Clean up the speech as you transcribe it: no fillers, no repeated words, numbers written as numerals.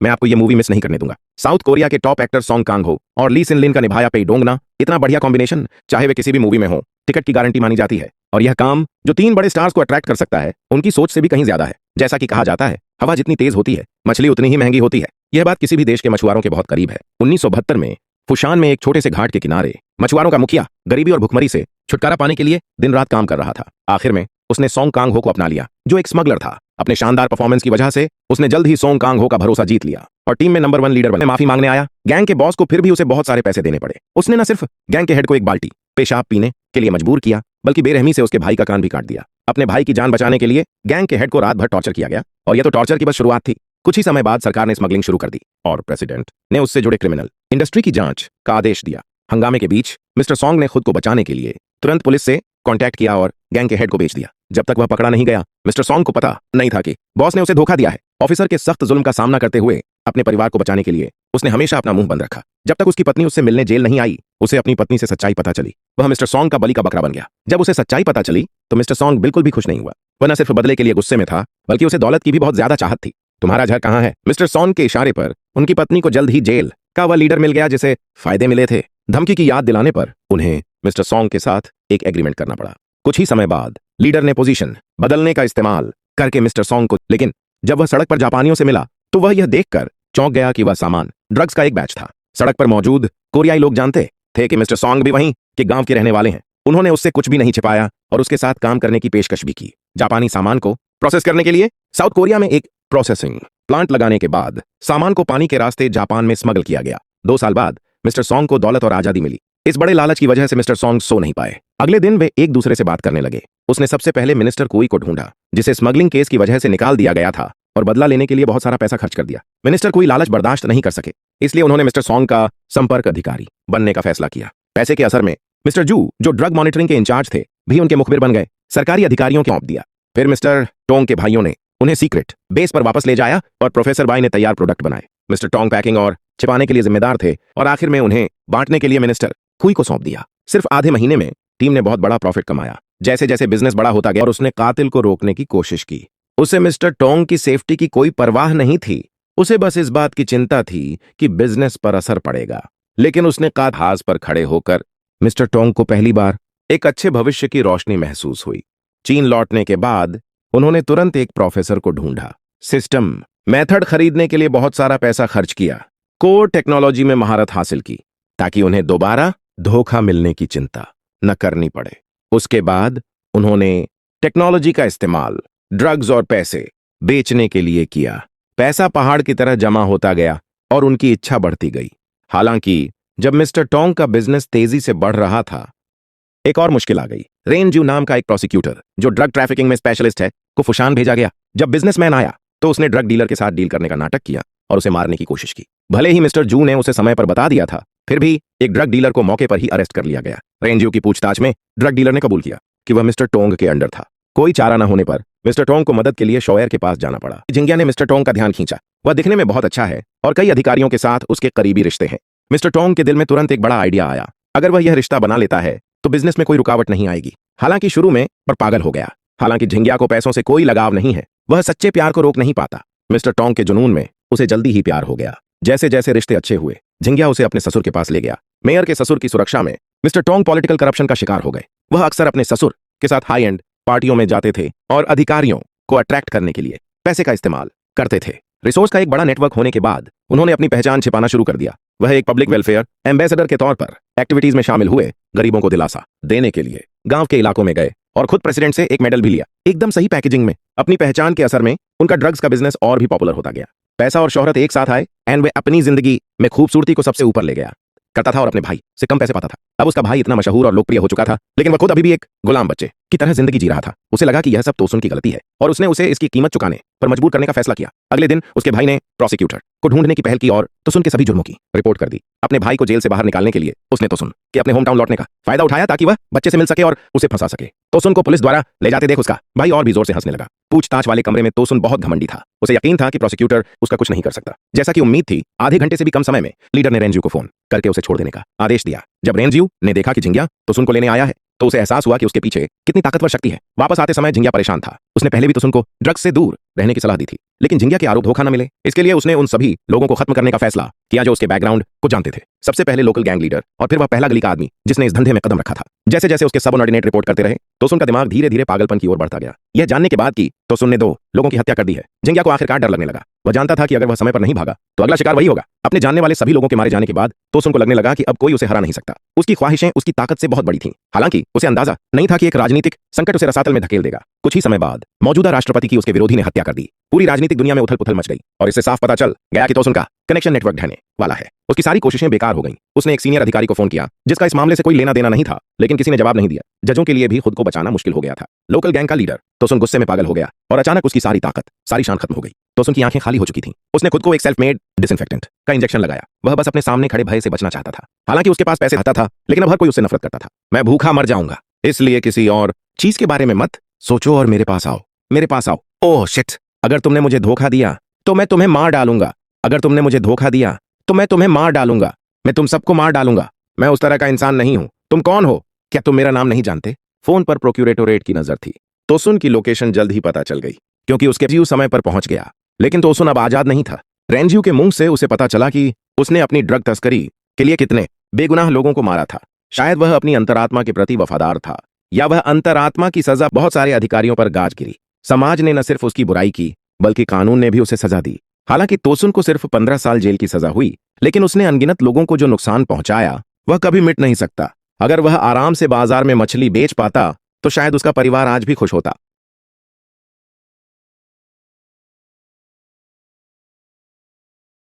मैं आपको ये मूवी मिस नहीं करने दूंगा। साउथ कोरिया के टॉप एक्टर सॉन्ग कांग हो और ली सिन लिन का निभाया पे डोंगना, इतना बढ़िया कॉम्बिनेशन चाहे वे किसी भी मूवी में हो, टिकट की गारंटी मानी जाती है। और यह काम जो 3 बड़े स्टार्स को अट्रैक्ट कर सकता है, उनकी सोच से भी कहीं ज्यादा है। जैसा कि कहा जाता है, हवा जितनी तेज होती है, मछली उतनी ही महंगी होती है। यह बात किसी भी देश के मछुआरों के बहुत करीब है। 1972 में फुशान में एक छोटे से घाट के किनारे मछुआरों का मुखिया गरीबी और भुखमरी से छुटकारा पाने के लिए दिन रात काम कर रहा था। आखिर में उसने सोंग कांग हो को अपना लिया, जो एक स्मगलर था। अपने शानदार परफॉर्मेंस की वजह से उसने जल्द ही सोंग कांग हो का भरोसा जीत लिया और टीम में नंबर 1 लीडर बने। माफी मांगने आया गैंग के बॉस को, फिर भी उसे बहुत सारे पैसे देने पड़े। उसने न सिर्फ गैंग के हेड को एक बाल्टी पेशाब पीने के लिए मजबूर किया, बल्कि बेरहमी से उसके भाई का कान भी काट दिया। अपने भाई की जान बचाने के लिए गैंग के हेड को रात भर टॉर्चर किया गया, और यह तो टॉर्चर की बस शुरुआत थी। कुछ ही समय बाद सरकार ने स्मगलिंग शुरू कर दी और प्रेसिडेंट ने उससे जुड़े क्रिमिनल इंडस्ट्री की जांच का आदेश दिया। हंगामे के बीच मिस्टर सॉन्ग ने खुद को बचाने के लिए तुरंत पुलिस से कांटेक्ट किया और गैंग के हेड को बेच दिया। जब तक वह पकड़ा नहीं गया, मिस्टर सॉन्ग को पता नहीं था कि बॉस ने उसे धोखा दिया है। ऑफिसर के सख्त जुल्म का सामना करते हुए अपने परिवार को बचाने के लिए उसने हमेशा अपना मुंह बंद रखा। जब तक उसकी पत्नी उससे मिलने जेल नहीं आई, उसे अपनी पत्नी से सच्चाई पता चली। वह मिस्टर सॉन्ग का बलि का बकरा बन गया। जब उसे सच्चाई पता चली तो मिस्टर सॉन्ग बिल्कुल भी खुश नहीं हुआ। वह न सिर्फ बदले के लिए गुस्से में था, बल्कि उसे दौलत की भी बहुत ज्यादा चाहत थी। तुम्हारा घर कहाँ है? मिस्टर सॉन्ग के इशारे पर उनकी पत्नी को जल्द ही जेल का वह लीडर मिल गया जिसे फायदे मिले थे। धमकी की याद दिलाने पर उन्हें मिस्टर सॉन्ग के साथ एक एग्रीमेंट करना पड़ा। कुछ ही समय बाद लीडर ने पोजीशन बदलने का इस्तेमाल करके मिस्टर सॉन्ग को, लेकिन जब वह सड़क पर जापानियों से मिला तो वह यह देखकर चौंक गया कि वह सामान ड्रग्स का एक बैच था। सड़क पर मौजूद कोरियाई लोग जानते थे कि मिस्टर सॉन्ग भी वहीं के गांव के रहने वाले हैं। उन्होंने उससे कुछ भी नहीं छिपाया और उसके साथ काम करने की पेशकश भी की। जापानी सामान को प्रोसेस करने के लिए साउथ कोरिया में एक प्रोसेसिंग प्लांट लगाने के बाद सामान को पानी के रास्ते जापान में स्मगल किया गया। 2 साल बाद मिस्टर सॉन्ग को दौलत और आजादी मिली। इस बड़े लालच की वजह से मिस्टर सॉन्ग सो नहीं पाए। अगले दिन वे एक दूसरे से बात करने लगे। उसने सबसे पहले मिनिस्टर कोई को ढूंढा, जिसे स्मगलिंग केस की वजह से निकाल दिया गया था, और बदला लेने के लिए बहुत सारा पैसा खर्च कर दिया। मिनिस्टर कोई लालच बर्दाश्त नहीं कर सके, इसलिए उन्होंने मिस्टर सॉन्ग का संपर्क अधिकारी बनने का फैसला किया। पैसे के असर में मिस्टर जू, जो ड्रग मॉनिटरिंग के इंचार्ज थे, भी उनके मुखबिर बन गए। सरकारी अधिकारियों को सौंप दिया। फिर मिस्टर टोंग के भाइयों ने उन्हें सीक्रेट बेस पर वापस ले जाया और प्रोफेसर बाई ने तैयार प्रोडक्ट बनाए। मिस्टर टोंग पैकिंग और छिपाने के लिए जिम्मेदार थे, और आखिर में उन्हें बांटने के लिए मिनिस्टर खुई को सौंप दिया। सिर्फ आधे महीने में टीम ने बहुत बड़ा प्रॉफिट कमाया। जैसे जैसे बिजनेस बड़ा होता गया और उसने कातिल को रोकने की कोशिश की। उसे मिस्टर टोंग की सेफ्टी की कोई परवाह नहीं थी। उसे बस इस बात की चिंता थी कि बिजनेस पर असर पड़ेगा। लेकिन उसने हाथ पर खड़े होकर मिस्टर टोंग को पहली बार एक अच्छे भविष्य की रोशनी महसूस हुई। चीन लौटने के बाद उन्होंने तुरंत एक प्रोफेसर को ढूंढा, सिस्टम मेथड खरीदने के लिए बहुत सारा पैसा खर्च किया, कोर टेक्नोलॉजी में महारत हासिल की, ताकि उन्हें दोबारा धोखा मिलने की चिंता न करनी पड़े। उसके बाद उन्होंने टेक्नोलॉजी का इस्तेमाल ड्रग्स और पैसे बेचने के लिए किया। पैसा पहाड़ की तरह जमा होता गया और उनकी इच्छा बढ़ती गई। हालांकि जब मिस्टर टोंग का बिजनेस तेजी से बढ़ रहा था, एक और मुश्किल आ गई। रेन जू नाम का एक प्रोसिक्यूटर, जो ड्रग ट्रैफिकिंग में स्पेशलिस्ट है, को फुशान भेजा गया। जब बिजनेसमैन आया तो उसने ड्रग डीलर के साथ डील करने का नाटक किया और उसे मारने की कोशिश की। भले ही मिस्टर जू ने उसे समय पर बता दिया था, फिर भी एक ड्रग डीलर को मौके पर ही अरेस्ट कर लिया गया। रेन जू की पूछताछ में ड्रग डीलर ने कबूल किया कि वह मिस्टर टोंग के अंडर था। कोई चारा न होने पर मिस्टर टोंग को मदद के लिए शोयर के पास जाना पड़ा। जिंगिया ने मिस्टर टोंग का ध्यान खींचा। वह दिखने में बहुत अच्छा है और कई अधिकारियों के साथ उसके करीबी रिश्ते हैं। मिस्टर टोंग के दिल में तुरंत एक बड़ा आइडिया आया। अगर वह यह रिश्ता बना लेता है तो बिजनेस में कोई रुकावट नहीं आएगी। हालांकि शुरू में पर पागल हो गया। हालांकि झिंगिया को पैसों से कोई लगाव नहीं है, वह सच्चे प्यार को रोक नहीं पाता। मिस्टर टोंग के जुनून में उसे जल्दी ही प्यार हो गया। जैसे जैसे रिश्ते अच्छे हुए, झिंगिया उसे अपने ससुर के पास ले गया। मेयर के ससुर की सुरक्षा में मिस्टर टोंग पॉलिटिकल करप्शन का शिकार हो गए। वह अक्सर अपने ससुर के साथ हाई एंड पार्टियों में जाते थे और अधिकारियों को अट्रैक्ट करने के लिए पैसे का इस्तेमाल करते थे। रिसोर्स का एक बड़ा नेटवर्क होने के बाद उन्होंने अपनी पहचान छिपाना शुरू कर दिया। वह एक पब्लिक वेलफेयर एम्बेसडर के तौर पर एक्टिविटीज में शामिल हुए। गरीबों को दिलासा देने के लिए गांव के इलाकों में गए और खुद प्रेसिडेंट से एक मेडल भी लिया। एकदम सही पैकेजिंग में अपनी पहचान के असर में उनका ड्रग्स का बिजनेस और भी पॉपुलर होता गया। पैसा और शोहरत एक साथ आए एंड वे अपनी जिंदगी में खूबसूरती को सबसे ऊपर ले गया करता था और अपने भाई से कम पैसे पाता था। अब उसका भाई इतना मशहूर और लोकप्रिय हो चुका था, लेकिन वह खुद अभी भी एक गुलाम बच्चे की तरह जिंदगी जी रहा था। उसे लगा कि यह सब तोसुन की गलती है और उसने उसे इसकी कीमत चुकाने पर मजबूर करने का फैसला किया। अगले दिन उसके भाई ने प्रोसिक्यूटर को ढूंढने की पहल की और तोसुन के सभी जुर्मों की रिपोर्ट कर दी। अपने भाई को जेल से बाहर निकालने के लिए उसने तोसुन के अपने होम टाउन लौटने का फायदा उठाया ताकि वह बच्चे से मिल सके और उसे फंसा सके। तोसुन को पुलिस द्वारा ले जाते देख उसका भाई और भी जोर से हंसने लगा। पूछताछ वाले कमरे में तोसुन बहुत घमंडी था। उसे यकीन था कि प्रोसिक्यूटर उसका कुछ नहीं कर सकता। जैसा कि उम्मीद थी, आधे घंटे से भी कम समय में लीडर ने रेंजू को फोन करके उसे छोड़ देने का आदेश दिया। जब रेंजू ने देखा कि झिंगिया तोसुन को लेने आया है, तो उसे एहसास हुआ कि उसके पीछे कितनी ताकतवर शक्ति है। वापस आते समय झिंगिया परेशान था। उसने पहले भी तोसुन को ड्रग्स से दूर रहने की सलाह दी थी, लेकिन झिंगिया के आरोप धोखा न मिले, इसके लिए उसने उन सभी लोगों को खत्म करने का फैसला किया जो उसके बैकग्राउंड को जानते थे। सबसे पहले लोकल गैंग लीडर और फिर वह पहला गली का आदमी जिसने इस धंधे में कदम रखा था। जैसे जैसे उसके सबऑर्डिनेट रिपोर्ट करते रहे तोसुन का दिमाग धीरे धीरे पागलपन की ओर बढ़ता गया। यह जानने के बाद कि तोसुन ने 2 लोगों की हत्या कर दी है, झिंगिया को आखिरकार डर लगने लगा। वह जानता था कि अगर वह समय पर नहीं भागा तो अगला शिकार वही होगा। अपने जानने वाले सभी लोगों के मारे जाने के बाद तोसुन को लगने लगा कि अब कोई उसे हरा नहीं सकता। उसकी ख्वाहिशें उसकी ताकत से बहुत बड़ी थीं। हालांकि उसे अंदाजा नहीं था कि एक राजनीतिक संकट उसे रसातल में धकेल देगा। कुछ ही समय बाद मौजूदा राष्ट्रपति की उसके विरोधी ने हत्या कर दी। पूरी राजनीतिक दुनिया में उथल पुथल मच गई और इससे साफ पता चल गया कि तोसुन का कनेक्शन नेटवर्क ढहने वाला है। उसकी सारी कोशिशें बेकार हो गईं। उसने एक सीनियर अधिकारी को फोन किया जिसका इस मामले से कोई लेना देना नहीं था, लेकिन किसी ने जवाब नहीं दिया। जजों के लिए भी खुद को बचाना मुश्किल हो गया था। लोकल गैंग का लीडर तोसुन गुस्से में पागल हो गया और अचानक उसकी सारी ताकत, सारी शान खत्म हो गई। तोसुन की आंखें खाली हो चुकी थीं। उसने खुद को एक सेल्फ मेड डिसइंफेक्टेंट का इंजेक्शन लगाया। वह बस अपने सामने खड़े भय से बचना चाहता था। हालांकि उसके पास पैसे आता था, लेकिन अब हर कोई उससे नफरत करता था। मैं भूखा मर जाऊंगा, इसलिए किसी और चीज के बारे में मत सोचो और मेरे पास आओ, मेरे पास आओ। ओह शिट, अगर तुमने मुझे धोखा दिया तो मैं तुम्हें मार डालूंगा। अगर तुमने मुझे धोखा दिया तो मैं तुम्हें मार डालूंगा। मैं तुम सबको मार डालूंगा। मैं उस तरह का इंसान नहीं हूं। तुम कौन हो? क्या तुम मेरा नाम नहीं जानते? फोन पर प्रोक्यूरेटोरेट की नजर थी। तोसुन की लोकेशन जल्द ही पता चल गई क्योंकि उसके जीव समय पर पहुंच गया। लेकिन तोसुन अब आजाद नहीं था। रेंजियो के मुंह से उसे पता चला कि उसने अपनी ड्रग तस्करी के लिए कितने बेगुनाह लोगों को मारा था। शायद वह अपनी अंतरात्मा के प्रति वफादार था, या वह अंतरात्मा की सजा बहुत सारे अधिकारियों पर गाज गिरी। समाज ने न सिर्फ उसकी बुराई की बल्कि कानून ने भी उसे सजा दी। हालांकि तोसुन को सिर्फ 15 साल जेल की सजा हुई, लेकिन उसने अनगिनत लोगों को जो नुकसान पहुंचाया वह कभी मिट नहीं सकता। अगर वह आराम से बाजार में मछली बेच पाता तो शायद उसका परिवार आज भी खुश होता।